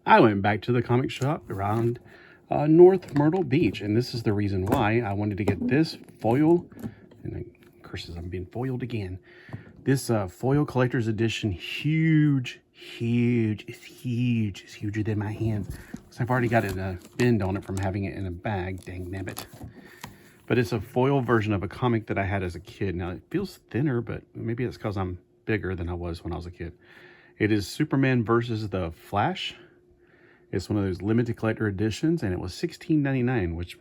I went back to the comic shop around North Myrtle Beach, and this is the reason why I wanted to get this foil, and curses, I'm being foiled again. This foil collector's edition, huge, it's huger than my hand. So I've already got a bend on it from having it in a bag, dang nabbit. But it's a foil version of a comic that I had as a kid. Now, it feels thinner, but maybe it's because I'm bigger than I was when I was a kid. It is Superman versus the Flash. It's one of those limited collector editions, and it was $16.99, which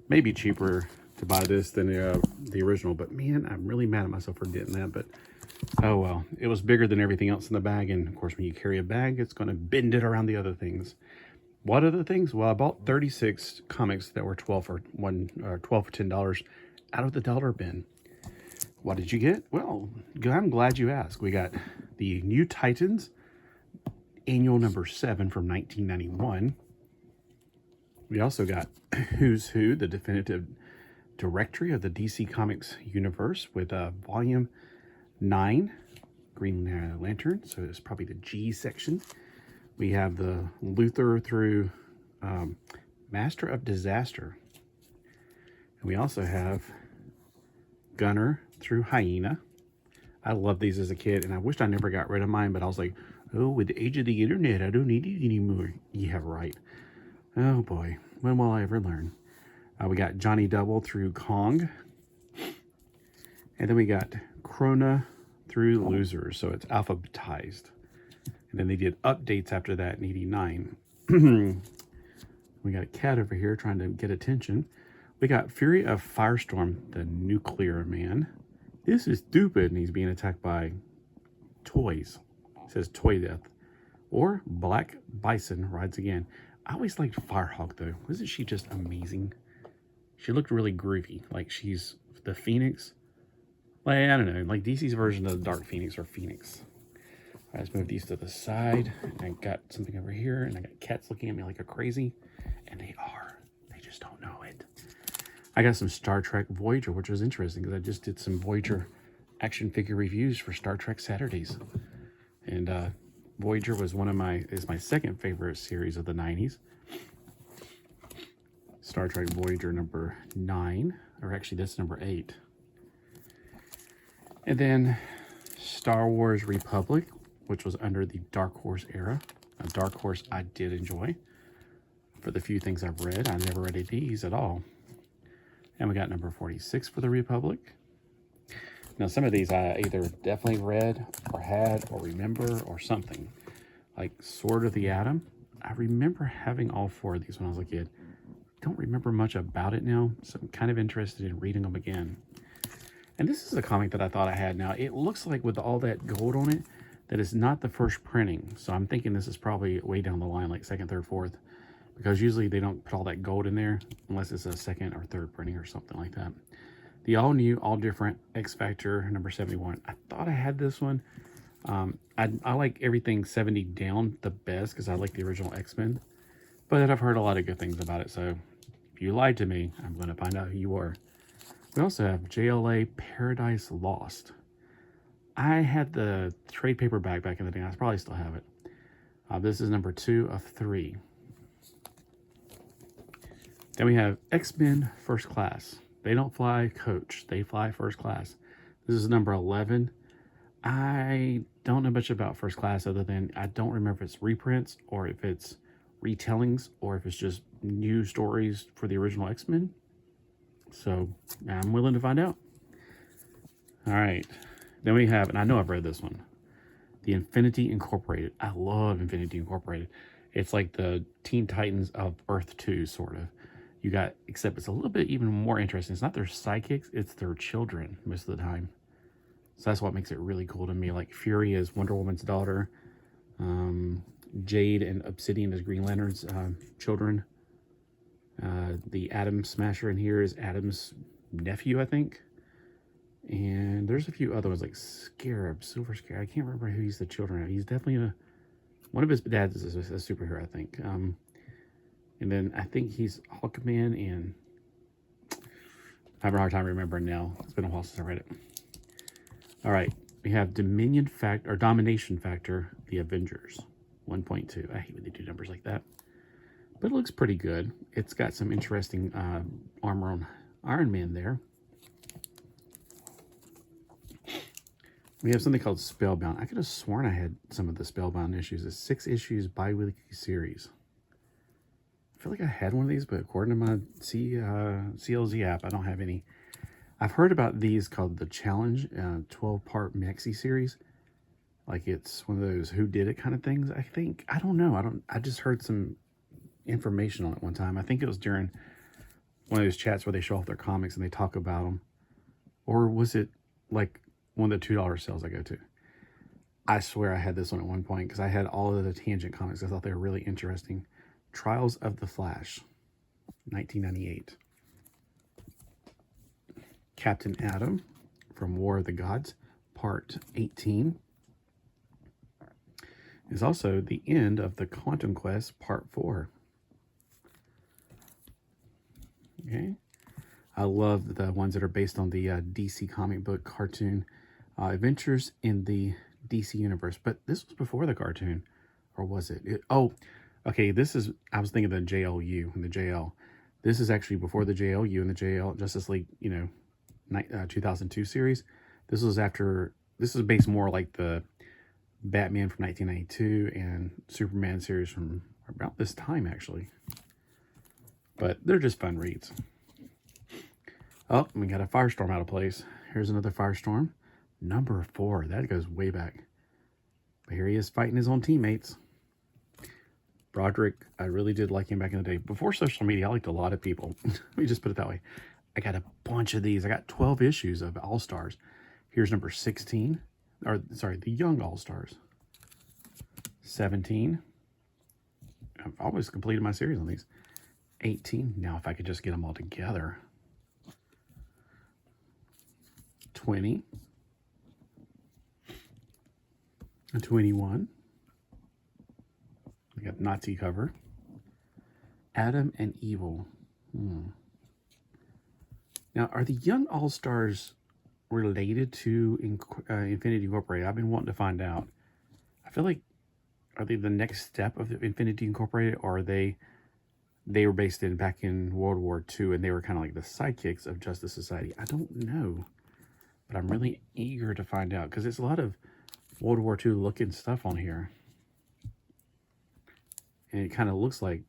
may be cheaper to buy this than the original. But man, I'm really mad at myself for getting that. But oh well, it was bigger than everything else in the bag, and of course, when you carry a bag, it's going to bend it around the other things. What other things? Well, I bought 36 comics that were 12 for $10 out of the dollar bin. What did you get? Well, I'm glad you asked. We got the New Titans annual number 7 from 1991. We also got Who's Who, the definitive directory of the DC Comics universe, with volume 9, Green Lantern, so it's probably the G section. We have the Luther through Master of Disaster. And we also have Gunner through Hyena. I loved these as a kid, and I wished I never got rid of mine, but I was like, oh, with the age of the internet, I don't need it anymore. Yeah, right. Oh boy, when will I ever learn? We got Johnny Double through Kong. And then we got Krona through Losers, so it's alphabetized. And then they did updates after that in 89. We got a cat over here trying to get attention. We got Fury of Firestorm, the Nuclear Man. This is stupid, and he's being attacked by toys. It says toy death. Or Black Bison rides again. I always liked Firehawk, though. Wasn't she just amazing? She looked really groovy. Like she's the Phoenix. Like, I don't know. Like DC's version of the Dark Phoenix or Phoenix. I just moved these to the side. I got something over here, and I got cats looking at me like a crazy. And they are. They just don't know it. I got some Star Trek Voyager, which was interesting because I just did some Voyager action figure reviews for Star Trek Saturdays. And Voyager was is my second favorite series of the 90s. Star Trek Voyager number 9, or actually that's number 8. And then Star Wars Republic, which was under the Dark Horse era. A Dark Horse I did enjoy. For the few things I've read, I never read these at all. And we got number 46 for the Republic. Now some of these I either definitely read or had or remember or something. Like Sword of the Atom. I remember having all 4 of these when I was a kid. Don't remember much about it now, so I'm kind of interested in reading them again. And this is a comic that I thought I had. Now, it looks like with all that gold on it, that it's not the first printing. So I'm thinking this is probably way down the line, like 2nd, 3rd, 4th. Because usually they don't put all that gold in there, unless it's a 2nd or 3rd printing or something like that. The all-new, all-different X Factor number 71. I thought I had this one. I like everything 70 down the best, because I like the original X-Men. But I've heard a lot of good things about it, so if you lied to me, I'm going to find out who you are. We also have JLA Paradise Lost. I had the trade paperback back in the day. I probably still have it. This is number 2 of 3. Then we have X-Men First Class. They don't fly coach. They fly first class. This is number 11. I don't know much about First Class other than I don't remember if it's reprints or if it's retellings or if it's just new stories for the original X-Men. So I'm willing to find out. All right. Then we have, and I know I've read this one, the Infinity Incorporated. I love Infinity Incorporated. It's like the Teen Titans of Earth 2, sort of. You got, except it's a little bit even more interesting. It's not their sidekicks, it's their children most of the time. So that's what makes it really cool to me. Like Fury is Wonder Woman's daughter. Jade and Obsidian is Green Lantern's children. The Atom Smasher in here is Adam's nephew, I think. And there's a few other ones like Scarab, Silver Scarab. I can't remember who he's the children of. He's definitely one of his dads is a superhero, I think. And then I think he's Hawkman, and I have a hard time remembering now. It's been a while since I read it. All right, we have Domination Factor, The Avengers. 1.2. I hate when they do numbers like that. But it looks pretty good. It's got some interesting armor on Iron Man there. We have something called Spellbound. I could have sworn I had some of the Spellbound issues. It's 6 issues bi-weekly series. I feel like I had one of these, but according to my CLZ app, I don't have any. I've heard about these called the Challenge 12-part maxi series. Like it's one of those who did it kind of things, I think. I don't know. I just heard some information on it one time. I think it was during one of those chats where they show off their comics and they talk about them. Or was it like one of the $2 sales I go to? I swear I had this one at one point because I had all of the Tangent comics. I thought they were really interesting. Trials of the Flash, 1998. Captain Atom from War of the Gods, part 18. Is also the end of the Quantum Quest, part 4. Okay. I love the ones that are based on the DC comic book cartoon Adventures in the DC Universe. But this was before the cartoon, or was it? Oh, okay, I was thinking of the JLU and the JL. This is actually before the JLU and the JL, Justice League, 2002 series. This is based more like the Batman from 1992 and Superman series from about this time, actually. But they're just fun reads. Oh, we got a Firestorm out of place. Here's another Firestorm. Number 4. That goes way back. But here he is fighting his own teammates. Broderick, I really did like him back in the day. Before social media, I liked a lot of people. Let me just put it that way. I got a bunch of these. I got 12 issues of All-Stars. Here's number 16. Or, sorry, the Young All-Stars. 17. I've always completed my series on these. 18. Now, if I could just get them all together. 20. 21. We got Nazi cover. Adam and Evil. Now, are the Young All-Stars related to Infinity Incorporated? I've been wanting to find out. I feel like, are they the next step of the Infinity Incorporated, or are they were based back in World War II, and they were kind of like the sidekicks of Justice Society? I don't know, but I'm really eager to find out, because it's a lot of World War II looking stuff on here. And it kind of looks like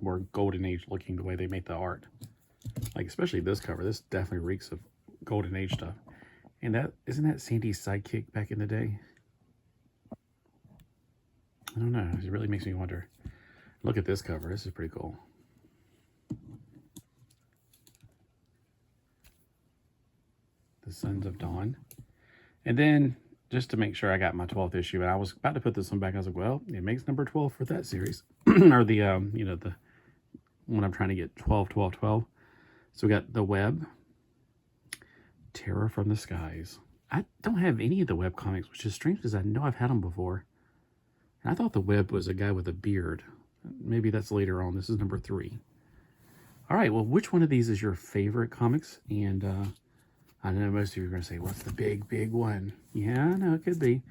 more Golden Age looking the way they make the art. Like, especially this cover. This definitely reeks of Golden Age stuff. And isn't that Sandy's sidekick back in the day? I don't know. It really makes me wonder. Look at this cover. This is pretty cool. The Sons of Dawn. And then, just to make sure I got my 12th issue, and I was about to put this one back. I was like, well, it makes number 12 for that series. Or the, the one I'm trying to get, 12, 12, 12. So we got The Web. Terror from the Skies. I don't have any of the Web comics, which is strange because I know I've had them before. And I thought the Web was a guy with a beard. Maybe that's later on. This is number 3. All right, well, which one of these is your favorite comics? And I know most of you are going to say, what's the big, big one? Yeah, no, it could be.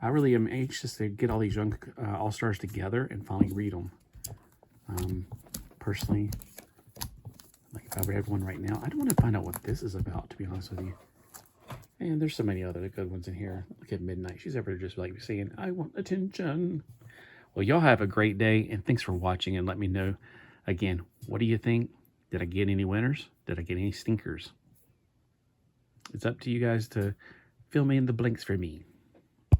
I really am anxious to get all these Young All-Stars together and finally read them. Personally, like if I would have one right now, I don't want to find out what this is about, to be honest with you. And there's so many other good ones in here. Look at Midnight. She's ever just like saying, I want attention. Well, y'all have a great day, and thanks for watching, and let me know, again, what do you think? Did I get any winners? Did I get any stinkers? It's up to you guys to fill me in the blanks for me.